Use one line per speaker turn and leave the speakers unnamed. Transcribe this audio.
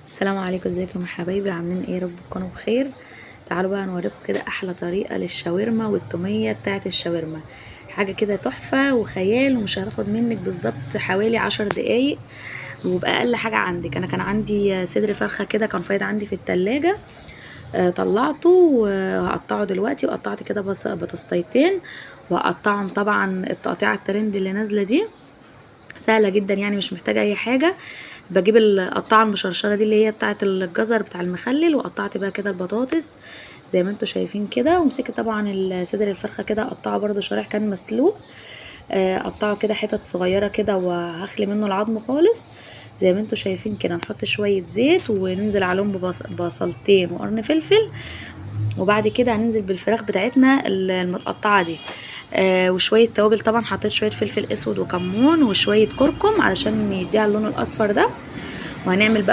السلام عليكم، ازيكم يا حبايبي؟ عاملين ايه؟ رب تكونوا بخير. تعالوا بقى نوريكم كده احلى طريقه للشاورما والتوميه بتاعه الشاورما. حاجه كده تحفه وخيال، ومش هتاخد منك بالظبط حوالي 10 دقايق، وباقل حاجه عندك. انا كان عندي صدر فرخه كده كان فايض عندي في التلاجة. طلعته وهقطعه دلوقتي، وقطعت كده بطاطستين، وهقطعهم طبعا التقطيعه الترند اللي نازله دي سهله جدا، يعني مش محتاجه اي حاجه. بجيب القطعه المشرشره دي اللي هي بتاعه الجزر بتاع المخلل، وقطعت بقى كده البطاطس زي ما انتوا شايفين كده، ومسكت طبعا صدر الفرخه كده اقطعه برده شرايح كان مسلوق. اقطعه كده حتت صغيره كده، وهخلي منه العظم خالص زي ما انتوا شايفين كده. نحط شويه زيت وننزل عليهم ببصلتين وقرن فلفل، وبعد كده هننزل بالفراخ بتاعتنا المتقطعه دي. وشويه توابل، طبعا حطيت شويه فلفل اسود وكمون وشويه كركم علشان يديها اللون الاصفر ده. وهنعمل بقى